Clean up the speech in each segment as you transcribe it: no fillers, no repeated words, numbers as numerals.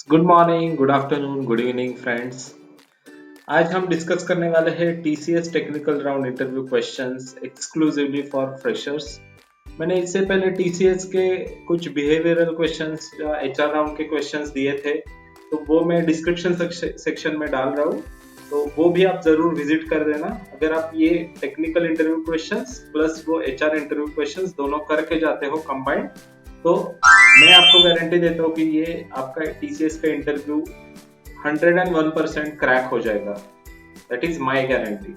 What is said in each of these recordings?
Good morning, good afternoon, good evening friends. आज हम discuss करने वाले हैं TCS technical round interview questions exclusively for freshers. मैंने इससे पहले टीसीएस के कुछ बिहेवियरल क्वेश्चंस या एचआर राउंड के क्वेश्चंस दिए थे, तो वो मैं डिस्क्रिप्शन सेक्शन में डाल रहा हूँ, तो वो भी आप जरूर विजिट कर देना। अगर आप ये टेक्निकल इंटरव्यू क्वेश्चंस प्लस वो एचआर इंटरव्यू क्वेश्चंस दोनों करके जाते हो कंबाइंड, तो मैं आपको गारंटी देता हूँ कि ये आपका टीसीएस का इंटरव्यू 101% क्रैक हो जाएगा। That is my guarantee.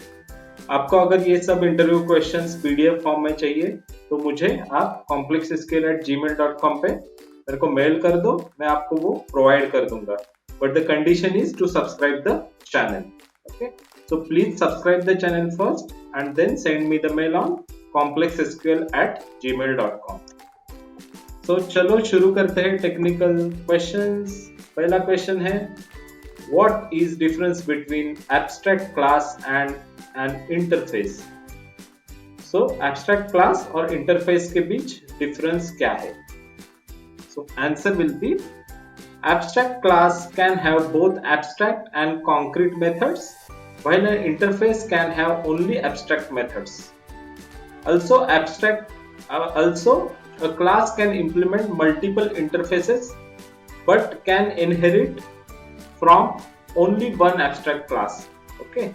आपको अगर ये सब इंटरव्यू क्वेश्चंस पीडीएफ फॉर्म में चाहिए तो मुझे आप complexskill@gmail.com पे मेरे को मेल कर दो, मैं आपको वो प्रोवाइड कर दूंगा। But the condition is to subscribe the channel. Okay, so please subscribe the channel first and then send me the mail on complexskill@gmail.com। तो चलो शुरू करते हैं टेक्निकल क्वेश्चंस। पहला क्वेश्चन है, what is difference between abstract class and an interface. So abstract class और interface के बीच डिफरेंस क्या है? So answer will be abstract class can have both abstract and concrete methods, while an interface can have only abstract methods. Also a class can implement multiple interfaces but can inherit from only one abstract class. Okay,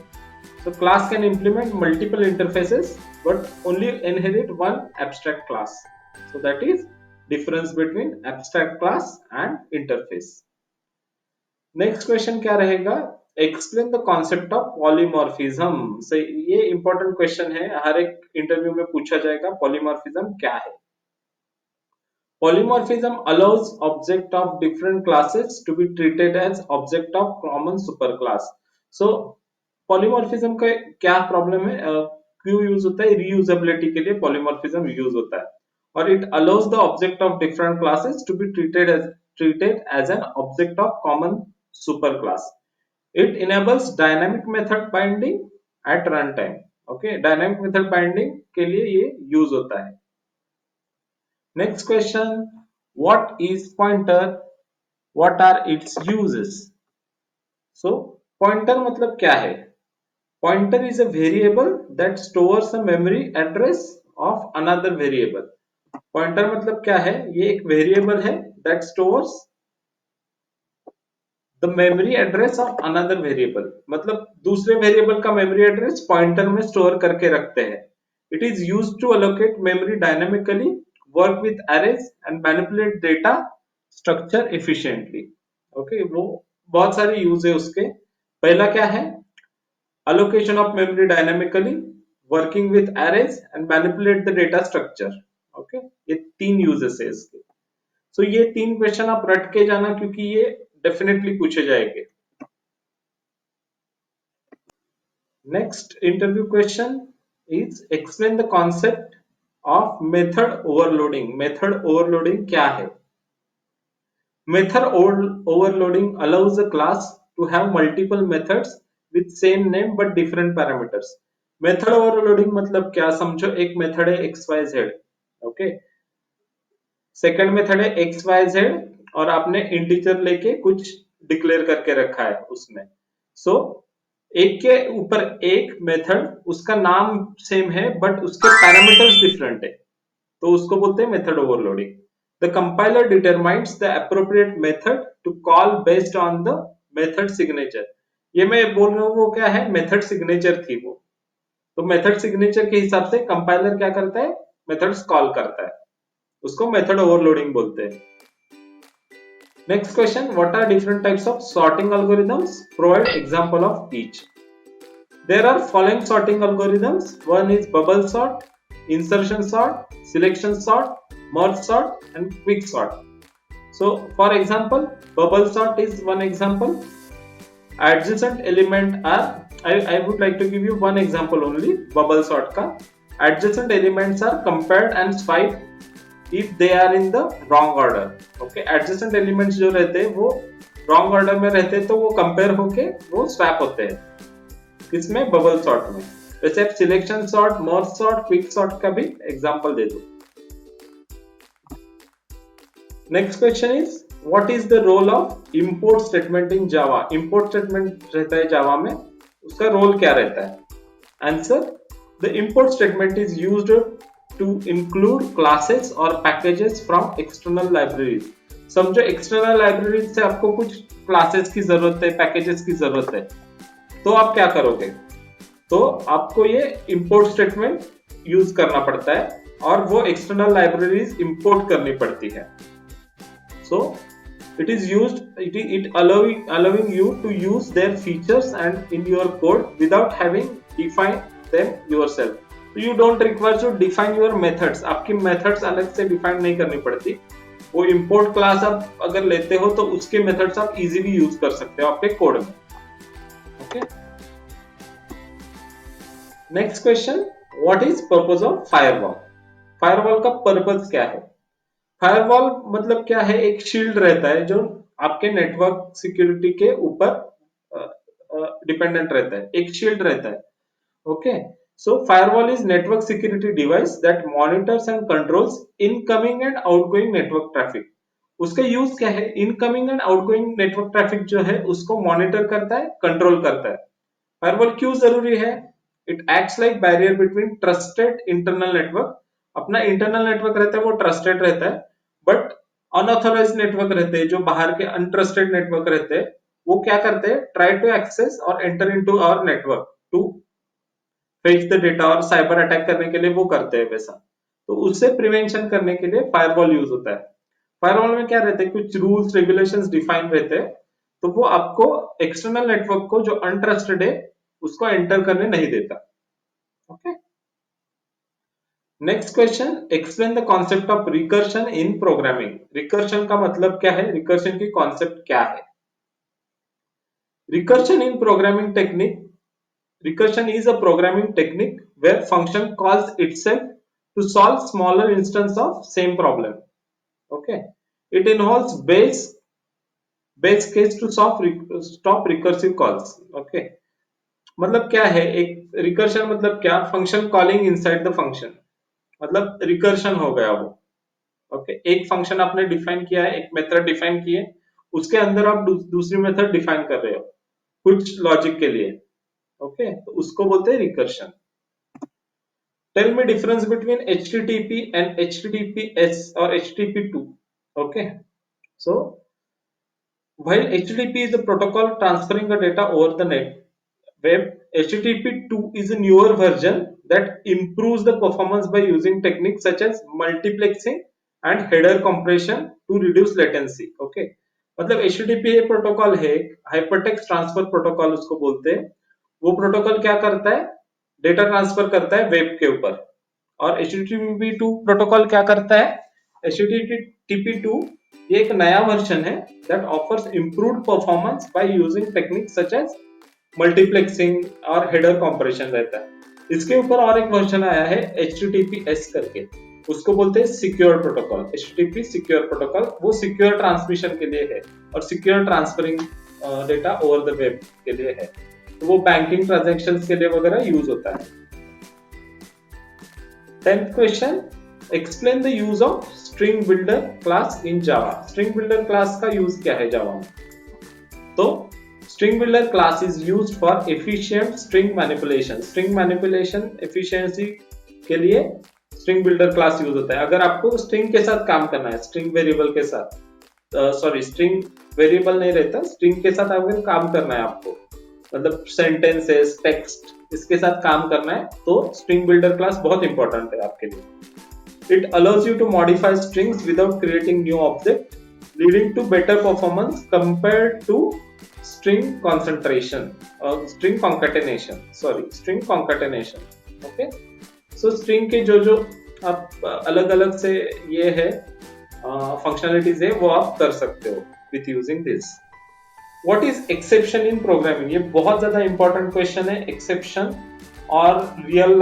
so class can implement multiple interfaces but only inherit one abstract class. So that is difference between abstract class and interface. Next question क्या रहेगा? Explain the concept of polymorphism. से ये important question है, हर एक interview में पूछा जाएगा। Polymorphism क्या है? Polymorphism allows object of different classes to be treated as object of common superclass. So polymorphism का क्या प्रॉब्लम है, क्यों यूज होता है? रीयूजेबिलिटी के लिए polymorphism यूज होता है, और it allows the object of different classes to be treated as an object of common superclass. It enables dynamic method binding at runtime. Okay, dynamic method binding के लिए ये यूज होता है। Next question, what is pointer? What are its uses? So pointer मतलब क्या है? Pointer is a variable that stores a memory address of another variable. Pointer मतलब क्या है? ये एक variable है that stores the memory address of another variable. मतलब दूसरे variable का memory address pointer में store करके रखते हैं। It is used to allocate memory dynamically, work with arrays and manipulate data structure efficiently. Okay, वो बहुत सारे यूज है उसके। पहला क्या है? Allocation of memory dynamically, working with arrays and manipulate the data structure. Okay, ये तीन यूजेस है इसके। सो ये तीन क्वेश्चन आप रट के जाना, क्योंकि ये डेफिनेटली पूछे जाएंगे। Next interview question is explain the concept of method overloading. Method overloading क्या है? Method overloading allows a class to have multiple methods with same name but different parameters. Method overloading मतलब क्या? समझो एक मेथड है XYZ, ओके, सेकंड मेथड है XYZ, और आपने इंटीजर लेके कुछ डिक्लेयर करके रखा है उसमें। सो एक के ऊपर एक मेथड, उसका नाम सेम है बट उसके पैरामीटर्स डिफरेंट है, तो उसको बोलते हैं method overloading. The compiler determines the appropriate method to call based on the method signature. ये मैं बोल रहा हूँ, वो क्या है? मेथड सिग्नेचर थी वो। तो मेथड सिग्नेचर के हिसाब से कंपाइलर क्या करता है? मेथड्स कॉल करता है, उसको मेथड ओवरलोडिंग बोलते हैं। Next question, what are different types of sorting algorithms? Provide example of each. There are following sorting algorithms. One is bubble sort, insertion sort, selection sort, merge sort, and quick sort. So for example, bubble sort is one example. Adjacent element are, I would like to give you one example only, bubble sort ka. Adjacent elements are compared and swiped if they are in the wrong order. Okay, adjacent elements जो रहते हैं वो wrong order में रहते हैं, तो वो compare होके वो swap होते हैं। किसमें? बबल सॉर्ट में। वैसे आप selection sort, merge sort, quick sort का भी एग्जांपल दे दो। Next question is, what is the role of import statement in Java? Import statement रहता है जावा में, उसका रोल क्या रहता है? Answer, the import statement is used to include classes और पैकेजेस फ्रॉम एक्सटर्नल लाइब्रेरीज। समझो एक्सटर्नल लाइब्रेरीज से आपको कुछ क्लासेस की जरूरत है, पैकेजेस की जरूरत है, तो आप क्या करोगे? तो आपको ये इंपोर्ट स्टेटमेंट यूज करना पड़ता है और वो एक्सटर्नल लाइब्रेरीज इंपोर्ट करनी पड़ती है। सो it is used, it allowing you to use their features and in your code without having defined them yourself. So you don't require to define your methods. आपकी methods अलग से define नहीं करनी पड़ती। वो import class आप अगर लेते हो तो उसके methods आप easily use कर सकते हो आपके code में। Okay? Next question, what is purpose of firewall? Firewall का purpose क्या है? फायरवॉल मतलब क्या है? एक शील्ड रहता है जो आपके नेटवर्क सिक्योरिटी के ऊपर डिपेंडेंट रहता है, एक शील्ड रहता है। Okay, so firewall is network security device that monitors and controls incoming and outgoing network traffic. उसका यूज क्या है? Incoming and outgoing network traffic जो है उसको मॉनिटर करता है, कंट्रोल करता है। फायरवॉल क्यों जरूरी है? It acts like barrier between trusted internal network. अपना इंटरनल नेटवर्क रहता है वो ट्रस्टेड रहता है, बट अनऑथोराइज्ड नेटवर्क रहते हैं, जो बाहर के अनट्रस्टेड नेटवर्क रहते हैं, वो क्या करते हैं? ट्राई टू एक्सेस और enter into our network to fetch the data, और साइबर अटैक करने के लिए वो करते हैं वैसा। तो उससे प्रिवेंशन करने के लिए फायरवॉल यूज होता है। फायरवॉल में क्या रहते हैं? कुछ रूल्स रेगुलेशंस डिफाइन रहते हैं, तो वो आपको एक्सटर्नल नेटवर्क को जो अनट्रस्टेड है उसको एंटर करने नहीं देता। Okay, next question, explain the concept of recursion in programming. Recursion का मतलब क्या है? रिकर्शन की कॉन्सेप्ट क्या है? Recursion in programming technique, recursion is a programming technique where function calls itself to solve smaller instance of same problem. Okay, it involves base case to stop recursive calls. Okay, मतलब क्या है? एक recursion मतलब क्या? Function calling inside the function, मतलब recursion हो गया वो। ओके, एक फंक्शन आपने डिफाइन किया है, एक मेथड डिफाइन किए, उसके अंदर आप दूसरी मेथड डिफाइन कर रहे हो कुछ लॉजिक के लिए। ओके, तो उसको बोलते हैं recursion. Tell me difference between HTTP and HTTPS or HTTP2. Okay, so while HTTP is a protocol transferring the data over the net, web HTTP2 is a newer version that improves the performance by using techniques such as multiplexing and header compression to reduce latency. Okay, मतलब HTTP protocol है, hypertext transfer protocol उसको बोलते हैं। वो protocol क्या करता है? Data transfer करता है वेब के ऊपर। और HTTP2 प्रोटोकॉल क्या करता है? HTTP2 ये एक नया वर्जन है that offers improved performance by using techniques such as multiplexing और header compression रहता है। इसके ऊपर और एक वर्जन आया है HTTPS करके, उसको बोलते हैं secure protocol. HTTP secure protocol वो सिक्योर ट्रांसमिशन के लिए है और secure transferring data over the web के लिए है। तो वो बैंकिंग ट्रांजैक्शंस के लिए वगैरह यूज होता है। 10th question, explain the use of string builder class in Java. String builder class का यूज क्या है जावा में? तो string builder class is used for efficient string manipulation. String manipulation efficiency के लिए string builder class यूज होता है। अगर आपको string के साथ काम करना है, string variable के साथ, string variable नहीं रहता, string के साथ अगर काम करना है आपको, मतलब सेंटेंसेस, टेक्स्ट, इसके साथ काम करना है, तो स्ट्रिंग बिल्डर क्लास बहुत इंपॉर्टेंट है आपके लिए। It allows you to modify strings without creating new object, leading to better performance compared to string concentration और string concatenation. Okay, so string के जो आप अलग अलग से ये है फंक्शनलिटीज है वो आप कर सकते हो with using this. What is exception in programming? ये बहुत ज्यादा इंपॉर्टेंट क्वेश्चन है। एक्सेप्शन और रियल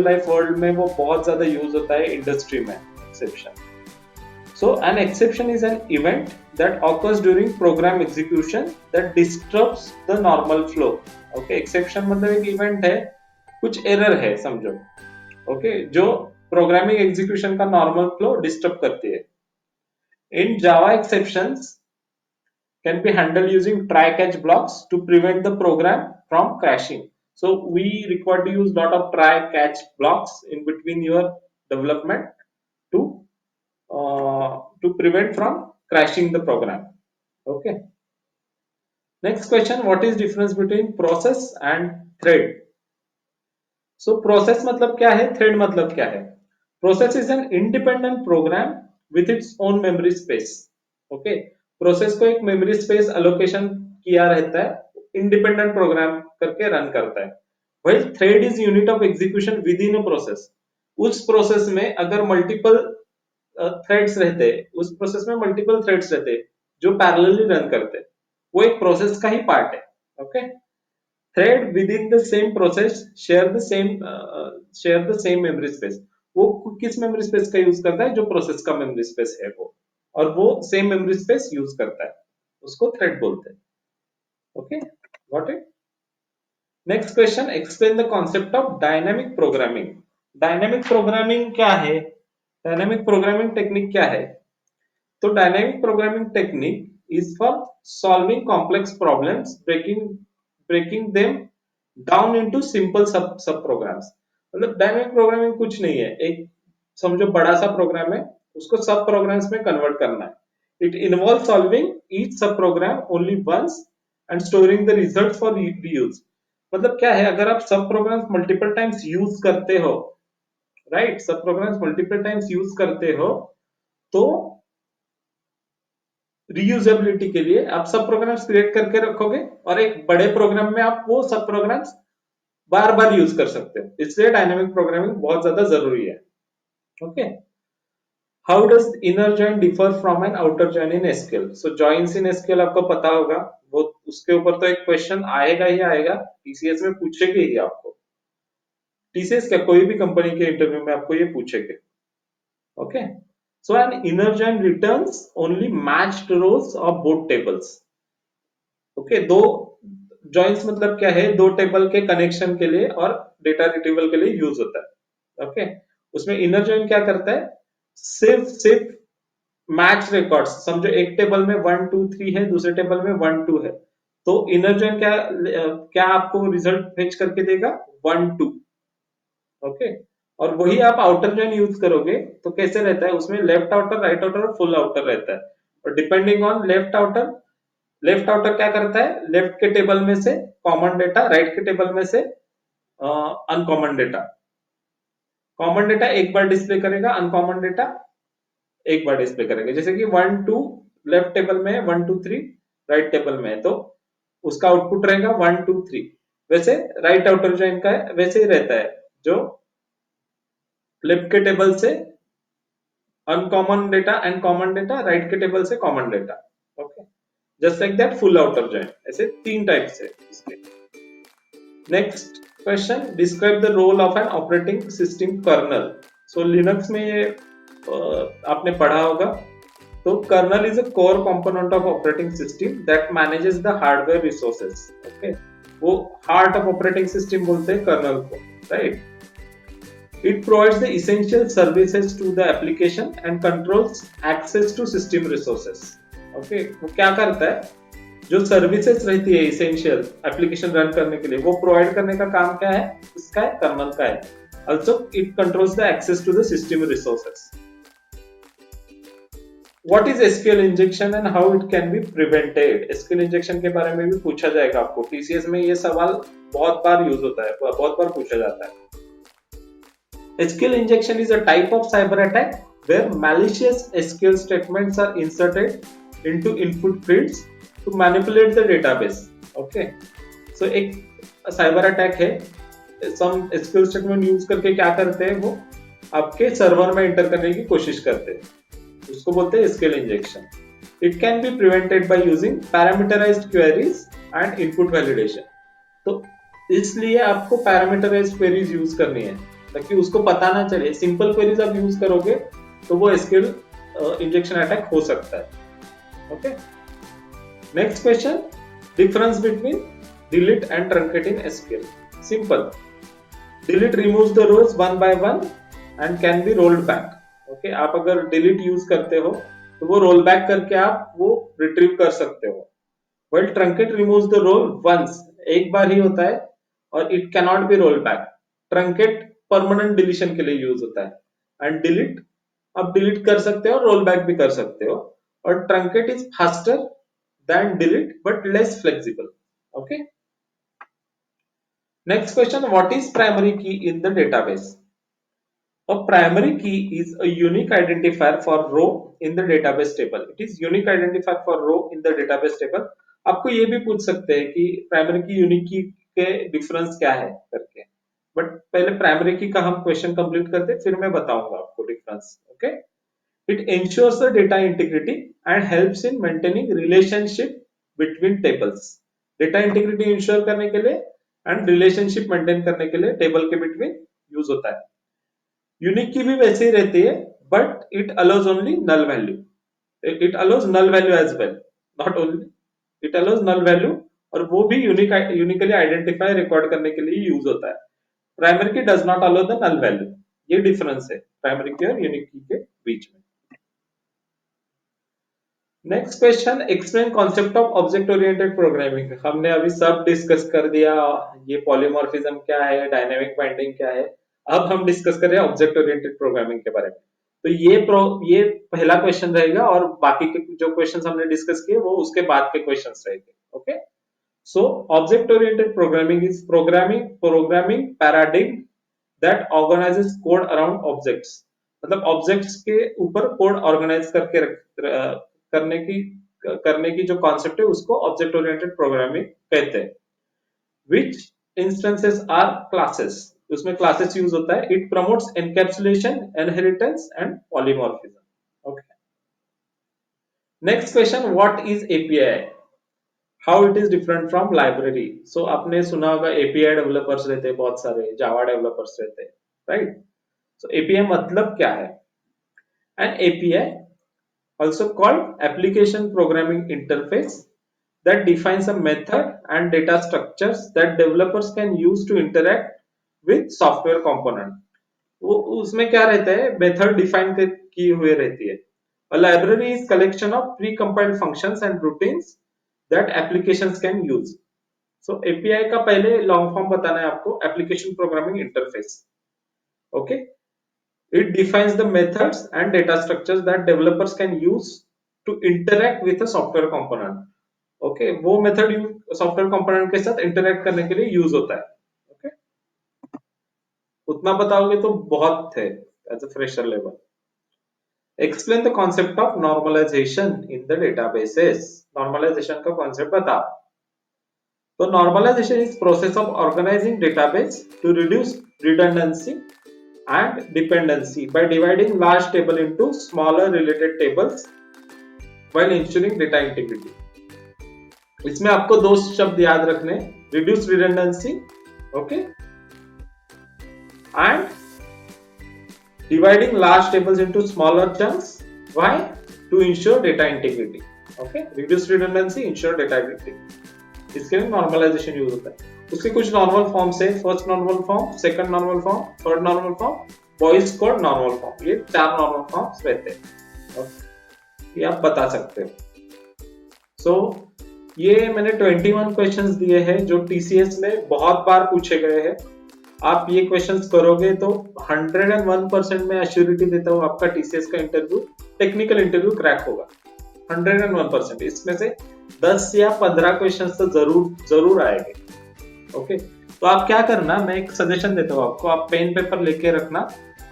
लाइफ वर्ल्ड में वो बहुत ज्यादा यूज होता है इंडस्ट्री में। Exception, so an exception is an event that occurs during program execution that disturbs the normal flow. Okay, exception मतलब एक इवेंट है, कुछ एरर है समझो। ओके, जो प्रोग्रामिंग एग्जीक्यूशन का नॉर्मल फ्लो डिस्टर्ब करती है। In Java, exceptions can be handled using try catch blocks to prevent the program from crashing. So we require to use lot of try catch blocks in between your development to prevent from crashing the program. Okay. Next question, what is difference between process and thread? So process मतलब क्या है, thread मतलब क्या है? Process is an independent program with its own memory space. Okay. Process को एक memory space allocation किया रहता है, independent program करके रन करता है. While thread is unit of execution within a process. उस प्रोसेस में अगर मल्टीपल थ्रेड्स रहते, उस प्रोसेस में मल्टीपल थ्रेड्स रहते जो पैरेलली रन करते, वो एक प्रोसेस का ही पार्ट है. Okay. Thread with in the same process share the same memory space. वो किस मेमोरी स्पेस का यूज करता है? जो प्रोसेस का मेमोरी स्पेस है वो, और वो सेम मेमोरी स्पेस यूज करता है, उसको थ्रेड बोलते हैं. Okay, got it. Next question, explain the concept of dynamic programming. Dynamic programming क्या है? डायनामिक प्रोग्रामिंग टेक्निक क्या है? तो dynamic programming technique is for solving complex problems, breaking them down into simple sub programs. मतलब dynamic programming कुछ नहीं है, एक समझो बड़ा सा प्रोग्राम है, उसको सब प्रोग्राम्स में कन्वर्ट करना है. It involve solving each sub program only once and storing the result for reuse. मतलब क्या है, अगर आप सब प्रोग्राम्स मल्टीपल टाइम्स यूज करते हो, राइट, सब प्रोग्राम्स मल्टीपल टाइम्स यूज करते हो, तो रीयूजेबिलिटी के लिए आप सब प्रोग्राम्स क्रिएट करके रखोगे और एक बड़े प्रोग्राम में आप वो सब प्रोग्राम्स बार बार यूज कर सकते हो. इसलिए डायनामिक प्रोग्रामिंग बहुत ज्यादा जरूरी है. Okay. How does inner join differ from an outer join in SQL? So joins in SQL आपको पता होगा, वो उसके ऊपर तो एक क्वेश्चन आएगा ही आएगा, टीसीएस में पूछेगी ही आपको. टीसीएस क्या, कोई भी कंपनी के इंटरव्यू में आपको ये पूछेंगे. Okay. So an inner join returns only matched rows of both tables. Okay, दो joins मतलब क्या है? दो टेबल के कनेक्शन के लिए और डेटा रिट्रीवल के लिए यूज होता है. ओके. उसमें इनर जॉइन क्या करता है? सिर्फ मैच रिकॉर्ड्स. समझो एक टेबल में 1 2 3 है, दूसरे टेबल में 1 2 है, तो इनर जॉइन क्या आपको रिजल्ट फेच करके देगा? 1 2. ओके. और वही आप आउटर जॉइन यूज करोगे तो कैसे रहता है? उसमें लेफ्ट आउटर, राइट आउटर और फुल आउटर रहता है. और डिपेंडिंग ऑन लेफ्ट आउटर क्या करता है? लेफ्ट के टेबल में से कॉमन डेटा, राइट के टेबल में से अनकॉमन डेटा. कॉमन डेटा एक बार डिस्प्ले करेगा, अनकॉमन डेटा एक बार डिस्प्ले करेगा. जैसे कि 1 2 लेफ्ट टेबल में है, 1 2 3 राइट टेबल में है, तो उसका आउटपुट रहेगा 1 2 3. वैसे राइट आउटर जॉइन का वैसे ही रहता है, जो लेफ्ट के टेबल से uncommon data and common data, right के टेबल से common data. Okay. Just like that full outer join. ऐसे तीन टाइप्स है इसके. Next question, describe the role of an operating system kernel. So Linux में ये आपने पढ़ा होगा. तो kernel is a core component of operating system that manages the hardware resources. Okay. वो हार्ट ऑफ ऑपरेटिंग सिस्टम बोलते हैं कर्नल को, right. It provides the essential services to the application and controls access to system resources. Okay, वो क्या करता है? जो services रहती है essential एप्लीकेशन रन करने के लिए, वो प्रोवाइड करने का काम क्या है? इसका है, कर्नल का है. Also, it controls the access to the system resources. What is SQL injection and how it can be prevented? SQL injection के बारे में भी पूछा जाएगा आपको. TCS में ये सवाल बहुत बार यूज होता है, बहुत बार पूछा जाता है. SQL injection is a type of cyber attack where malicious SQL statements are inserted into input fields to manipulate the database. Okay, so एक cyber attack है. some SQL statement यूज करके क्या करते हैं? वो आपके सर्वर में एंटर करने की कोशिश करते हैं, उसको बोलते हैं SQL injection. It can be prevented by using parameterized queries and input validation. तो इसलिए आपको parameterized queries यूज करनी है ताकि उसको पता ना चले. सिंपल क्वेरीज आप यूज करोगे तो वो SQL इंजेक्शन अटैक हो सकता है. Okay. Next question, difference between delete and truncate in SQL. Simple. Delete removes the rows one by one and can be rolled back. Okay. आप अगर डिलीट यूज करते हो तो वो रोल बैक करके आप वो रिट्रीव कर सकते हो। Well truncate removes the roll once, एक बार ही होता है और it can not be roll back. Truncate permanent deletion के लिए यूज होता है। एंड डिलीट, आप डिलीट कर सकते हो, रोल बैक भी कर सकते हो। और truncate is faster than delete but less flexible. Okay, next question, what is primary key in the database? A primary key is a unique identifier for row in the database table. It is unique identifier for row in the database table. आपको ये भी पूछ सकते हैं कि primary की unique key के difference क्या है करके, बट पहले प्राइमरी की का हम क्वेश्चन कंप्लीट करते फिर मैं बताऊंगा आपको difference. Okay, it ensures the data integrity and helps in maintaining relationship between tables. Data integrity ensure करने के लिए एंड रिलेशनशिप मेंटेन करने के लिए टेबल के बिटवीन यूज होता है। यूनिक की भी वैसे ही रहती है, but it allows only null value, it allows null value as well, not only it allows null value, और वो भी यूनिकली आइडेंटिफाई रिकॉर्ड करने के लिए यूज होता है। Primary key does not allow the null value, ये डिफरेंस है प्राइमरी की और यूनिक की के बीच में। Next question, explain concept of object oriented programming. हमने अभी सब डिस्कस कर दिया, ये पॉलीमॉर्फिज्म क्या है, डायनामिक बाइंडिंग क्या है। अब हम डिस्कस कर रहे हैं ऑब्जेक्ट ओरिएंटेड प्रोग्रामिंग के बारे में। तो ये पहला क्वेश्चन रहेगा और बाकी के जो क्वेश्चंस हमने डिस्कस किए वो उसके बाद के क्वेश्चंस रहेंगे। Okay, so object oriented programming is programming paradigm that organises code around objects. मतलब ऑब्जेक्ट्स के ऊपर कोड ऑर्गेनाइज करने की करने की जो कॉन्सेप्ट है उसको ऑब्जेक्ट ओरिएंटेड प्रोग्रामिंग कहते हैं। विच इंस्टेंसेस आर क्लासेस, उसमें क्लासेस यूज होता है। It promotes encapsulation, inheritance and polymorphism. Okay, next question, what is API, how it is different from library. So आपने सुना होगा एपीआई डेवलपर्स रहते हैं बहुत सारे, जावा डेवलपर्स रहते हैं, राइट। सो एपीआई मतलब क्या है? N API, also called application programming interface, that defines a method and data structures that developers can use to interact with software component। वो उसमें क्या रहता है, मेथड डिफाइन की हुई रहती है। A library is collection of pre-compiled functions and routines that applications can use। So API का पहले लॉन्ग फॉर्म बताना है आपको, application programming interface. Okay, it defines the methods and data structures that developers can use to interact with a software component। Okay, वो method software component के साथ interact करने के लिए यूज होता है। ओके, उतना बताओगे तो बहुत थे as a fresher level. Explain the concept of normalization in the databases. Normalization का कॉन्सेप्ट बताओ। तो normalization is process of organizing database to reduce redundancy and dependency by dividing large table into smaller related tables while ensuring data integrity। इसमें आपको दो शब्द याद रखने, reduce redundancy, okay, and dividing large tables into smaller chunks। why? To ensure data integrity। okay, reduce redundancy, ensure data integrity। इसके लिए normalisation use होता है। उसके कुछ नॉर्मल फॉर्म्स है, first normal form, second normal form, third normal form, voice code normal form, ये 4 normal forms रहते हैं। ये आप बता सकते हो। सो ये मैंने 21 क्वेश्चंस दिए हैं जो टीसीएस में बहुत बार पूछे गए हैं। आप ये क्वेश्चंस करोगे तो 101% में एश्योरिटी देता हूँ आपका टीसीएस का इंटरव्यू, टेक्निकल इंटरव्यू क्रैक होगा 101%। इसमें से 10 या 15 क्वेश्चंस तो जरूर आएंगे। ओके, तो आप क्या करना, मैं एक सजेशन देता हूँ आपको, आप पेन पेपर लेके रखना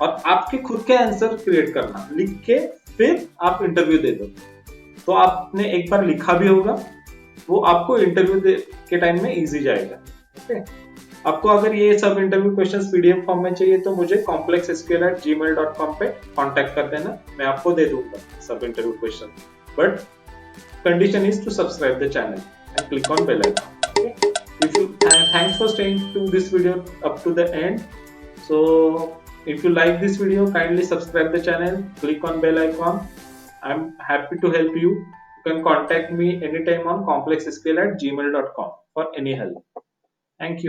और आपके खुद के आंसर क्रिएट करना, लिख के फिर आप इंटरव्यू दे दो। तो आपने एक बार लिखा भी होगा, वो आपको इंटरव्यू के टाइम में इजी जाएगा। ओके, आपको अगर ये सब इंटरव्यू क्वेश्चंस पीडीएफ फॉर्म में चाहिए तो मुझे complexsql@gmail.com पे कांटेक्ट कर देना, मैं आपको दे दूंगा सब interview question. But condition is to subscribe the channel and click on bell icon। okay? If you thanks for staying to this video up to the end। So if you like this video, kindly subscribe the channel, click on bell icon। I'm happy to help you। You can contact me anytime on complexsql@gmail.com for any help। Thank you।